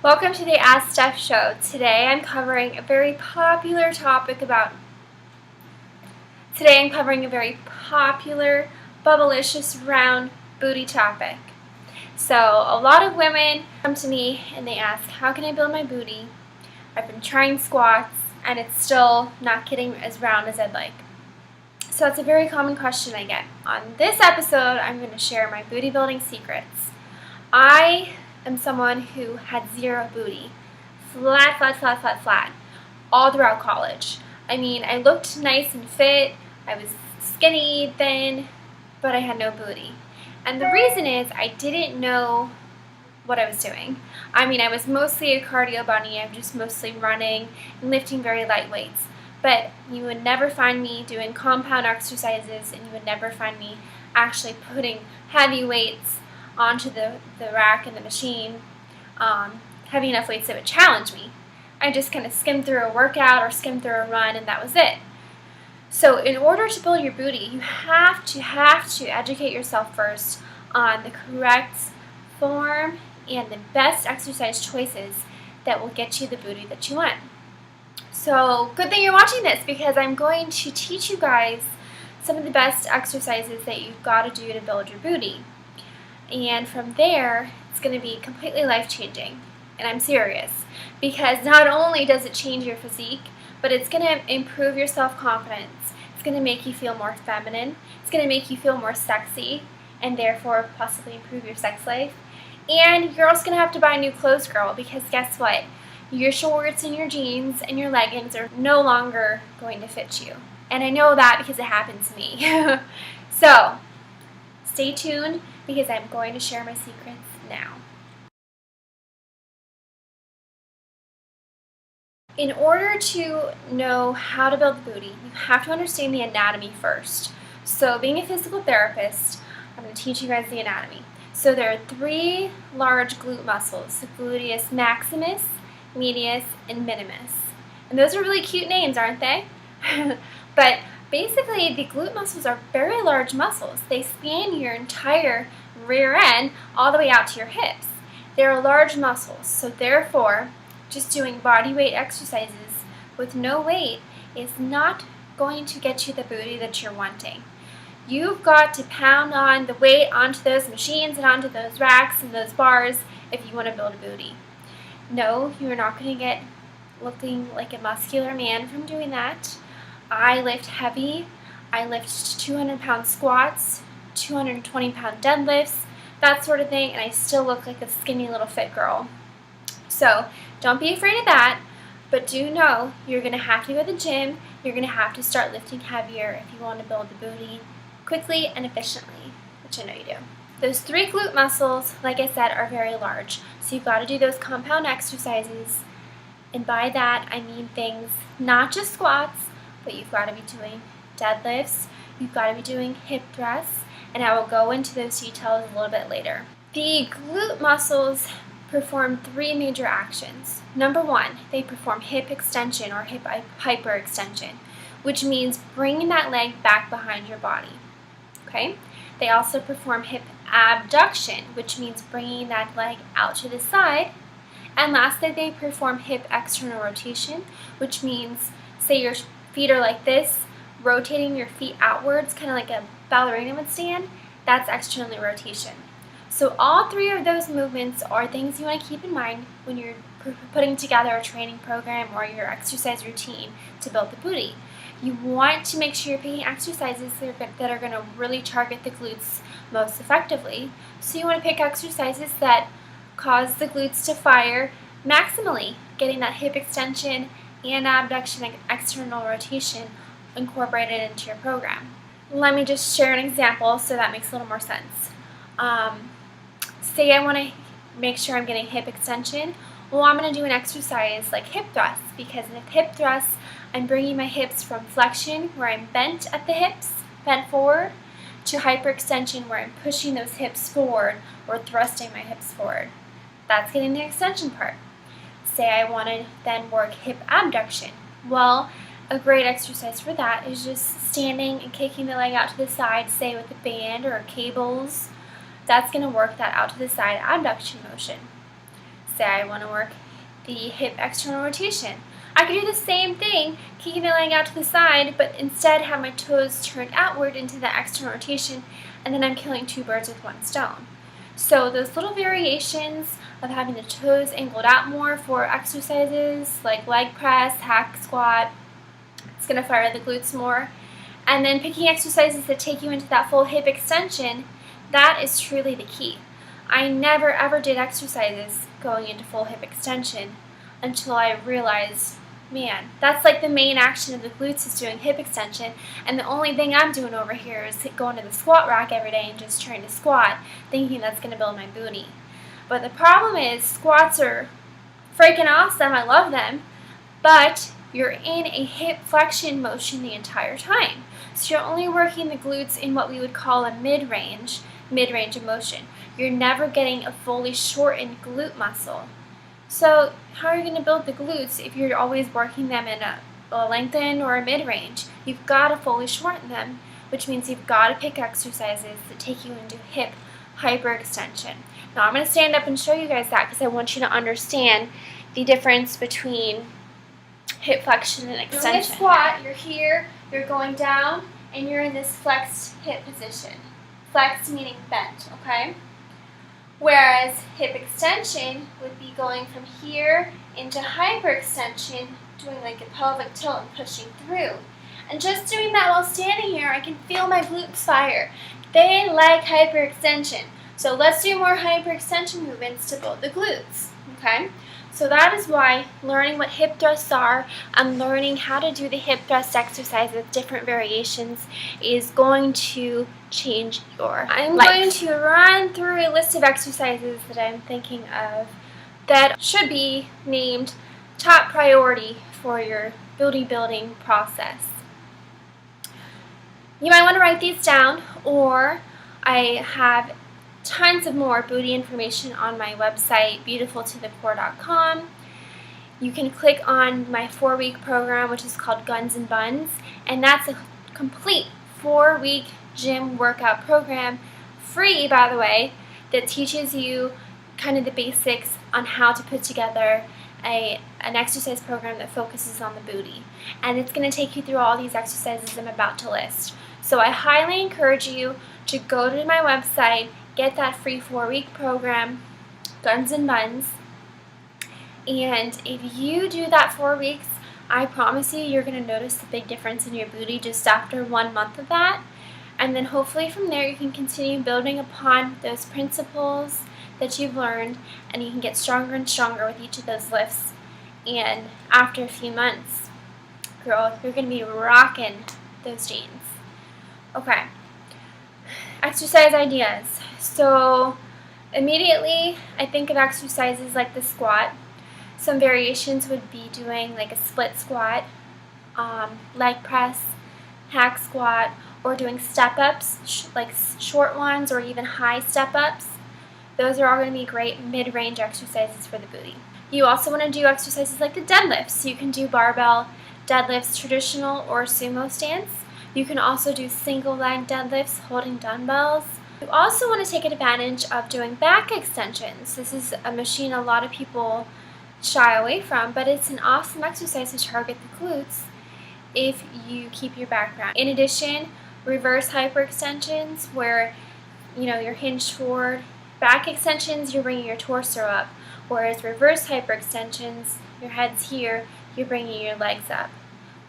Welcome to the Ask Steph show. Today I'm covering a very popular bubblicious round booty topic. So a lot of women come to me and they ask, how can I build my booty? I've been trying squats and it's still not getting as round as I'd like. So it's a very common question I get. On this episode, I'm going to share my booty building secrets. I am someone who had zero booty. Flat, all throughout college. I mean, I looked nice and fit, I was skinny, thin, but I had no booty. And the reason is I didn't know what I was doing. I mean, I was mostly a cardio bunny. I'm just mostly running and lifting very light weights. But you would never find me doing compound exercises, and you would never find me actually putting heavy weights onto the rack and the machine, heavy enough weights that would challenge me. I just kind of skimmed through a workout or skimmed through a run, and that was it. So in order to build your booty, you have to educate yourself first on the correct form and the best exercise choices that will get you the booty that you want. So good thing you're watching this, because I'm going to teach you guys some of the best exercises that you've got to do to build your booty. And from there, it's going to be completely life-changing. And I'm serious, because not only does it change your physique, but it's going to improve your self-confidence. It's going to make you feel more feminine. It's going to make you feel more sexy, and therefore possibly improve your sex life. And you're also going to have to buy new clothes, girl, because guess what? Your shorts and your jeans and your leggings are no longer going to fit you. And I know that because it happened to me. So, stay tuned, because I'm going to share my secrets now. In order to know how to build the booty, you have to understand the anatomy first. So being a physical therapist, I'm going to teach you guys the anatomy. So there are three large glute muscles: the gluteus maximus, medius, and minimus. And those are really cute names, aren't they? But basically, the glute muscles are very large muscles. They span your entire rear end all the way out to your hips. They're large muscles, so therefore, just doing body weight exercises with no weight is not going to get you the booty that you're wanting. You've got to pound on the weight onto those machines and onto those racks and those bars if you want to build a booty. No, you're not going to get looking like a muscular man from doing that. I lift heavy. I lift 200-pound squats, 220-pound deadlifts, that sort of thing, and I still look like a skinny little fit girl. So don't be afraid of that, but do know you're going to have to go to the gym. You're going to have to start lifting heavier if you want to build the booty quickly and efficiently, which I know you do. Those three glute muscles, like I said, are very large, so you've got to do those compound exercises. And by that, I mean things not just squats, but you've got to be doing deadlifts, you've got to be doing hip thrusts, and I will go into those details a little bit later. The glute muscles perform three major actions. Number one, they perform hip extension or hip hyperextension, which means bringing that leg back behind your body. Okay? They also perform hip abduction, which means bringing that leg out to the side. And lastly, they perform hip external rotation, which means, say your feet are like this, rotating your feet outwards, kind of like a ballerina would stand. That's external rotation. So all three of those movements are things you want to keep in mind when you're putting together a training program or your exercise routine to build the booty. You want to make sure you're picking exercises that are going to really target the glutes most effectively. So you want to pick exercises that cause the glutes to fire maximally, getting that hip extension and abduction and external rotation incorporated into your program. Let me just share an example so that makes a little more sense. Say I want to make sure I'm getting hip extension. Well, I'm going to do an exercise like hip thrusts, because in hip thrusts, I'm bringing my hips from flexion, where I'm bent at the hips, bent forward, to hyperextension, where I'm pushing those hips forward or thrusting my hips forward. That's getting the extension part. Say I want to then work hip abduction. Well, a great exercise for that is just standing and kicking the leg out to the side, say with a band or cables. That's going to work that out to the side abduction motion. say I want to work the hip external rotation. I could do the same thing, kicking the leg out to the side, but instead have my toes turned outward into the external rotation, and then I'm killing two birds with one stone. So those little variations of having the toes angled out more for exercises like leg press, hack squat, it's going to fire the glutes more. And then picking exercises that take you into that full hip extension, that is truly the key. I never ever did exercises going into full hip extension until I realized, man, that's like the main action of the glutes is doing hip extension, and the only thing I'm doing over here is going to the squat rack every day and just trying to squat, thinking that's going to build my booty. But the problem is squats are freaking awesome, I love them, but you're in a hip flexion motion the entire time. So you're only working the glutes in what we would call a mid-range of motion. You're never getting a fully shortened glute muscle. So how are you going to build the glutes if you're always working them in a lengthen or a mid-range? You've got to fully shorten them, which means you've got to pick exercises that take you into hip hyperextension. Now I'm going to stand up and show you guys that because I want you to understand the difference between hip flexion and extension. Doing a squat, you're here, you're going down, and you're in this flexed hip position. Flexed meaning bent, okay? Whereas hip extension would be going from here into hyperextension, doing like a pelvic tilt and pushing through. And just doing that while standing here, I can feel my glutes fire. They like hyperextension. So let's do more hyperextension movements to build the glutes, okay? So that is why learning what hip thrusts are and learning how to do the hip thrust exercise with different variations is going to change your life. I'm going to run through a list of exercises that I'm thinking of that should be named top priority for your booty building process. You might want to write these down, or I have tons of more booty information on my website, beautifultothecore.com. You can click on my 4-week program, which is called Guns and Buns, and that's a complete 4-week gym workout program, free by the way, that teaches you kind of the basics on how to put together an exercise program that focuses on the booty. And it's going to take you through all these exercises I'm about to list. So I highly encourage you to go to my website, get that free 4-week program, Guns and Buns, and if you do that 4 weeks, I promise you're going to notice a big difference in your booty just after 1 month of that. And then hopefully from there you can continue building upon those principles that you've learned, and you can get stronger and stronger with each of those lifts. And after a few months, girl, you're going to be rocking those jeans. Okay, exercise ideas. So immediately I think of exercises like the squat. Some variations would be doing like a split squat, leg press, hack squat, or doing step-ups, like short ones or even high step-ups. Those are all going to be great mid-range exercises for the booty. You also want to do exercises like the deadlifts. So you can do barbell deadlifts, traditional or sumo stance. You can also do single leg deadlifts holding dumbbells. You also want to take advantage of doing back extensions. This is a machine a lot of people shy away from, but it's an awesome exercise to target the glutes if you keep your back round. In addition, reverse hyperextensions where you're hinged forward. Back extensions, you're bringing your torso up, whereas reverse hyperextensions, your head's here, you're bringing your legs up.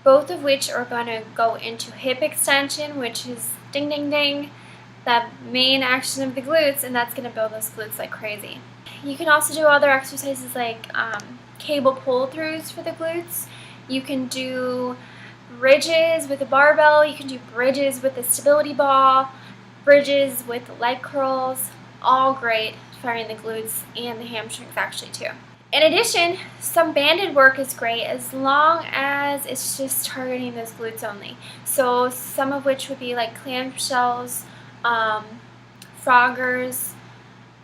Both of which are going to go into hip extension, which is ding ding ding, the main action of the glutes, and that's going to build those glutes like crazy. You can also do other exercises like cable pull-throughs for the glutes. You can do bridges with a barbell. You can do bridges with a stability ball, bridges with leg curls. All great firing the glutes and the hamstrings actually too. In addition, some banded work is great as long as it's just targeting those glutes only. So some of which would be like clamshells, froggers,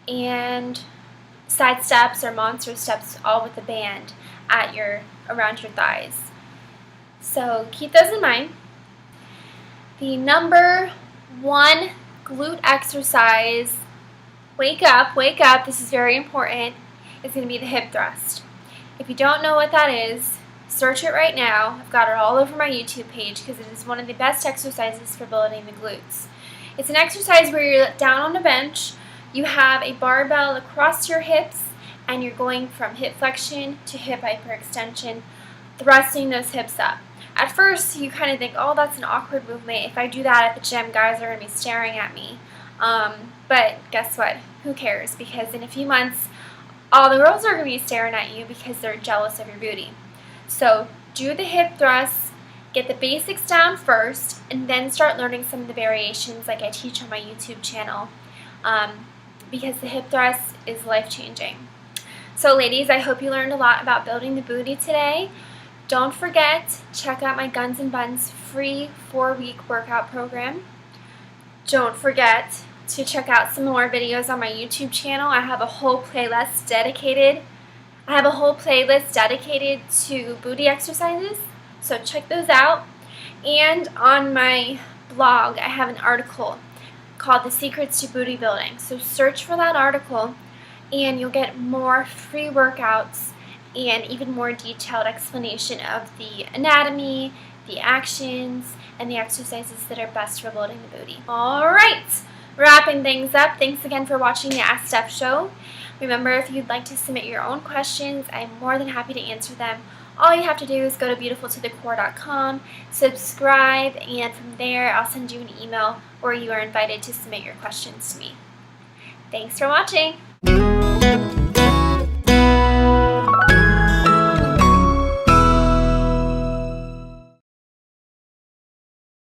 and side steps or monster steps, all with a band around your thighs. So keep those in mind. The number one glute exercise, wake up, this is very important, is going to be the hip thrust. If you don't know what that is, search it right now. I've got it all over my YouTube page because it is one of the best exercises for building the glutes. It's an exercise where you're down on a bench, you have a barbell across your hips, and you're going from hip flexion to hip hyperextension, thrusting those hips up. At first, you kind of think, oh, that's an awkward movement. If I do that at the gym, guys are going to be staring at me. But guess what? Who cares? Because in a few months, all the girls are going to be staring at you because they're jealous of your booty. So do the hip thrusts, get the basics down first, and then start learning some of the variations like I teach on my YouTube channel, because the hip thrust is life-changing. So ladies, I hope you learned a lot about building the booty today. Don't forget, check out my Guns and Buns free 4-week workout program. Don't forget to check out some more videos on my YouTube channel. I have a whole playlist dedicated to booty exercises, so check those out. And on my blog, I have an article called The Secrets to Booty Building. So search for that article and you'll get more free workouts and even more detailed explanation of the anatomy, the actions, and the exercises that are best for building the booty. Alright, wrapping things up, thanks again for watching the Ask Steph show. Remember, if you'd like to submit your own questions, I'm more than happy to answer them. All you have to do is go to beautifultothecore.com, subscribe, and from there I'll send you an email where you are invited to submit your questions to me. Thanks for watching!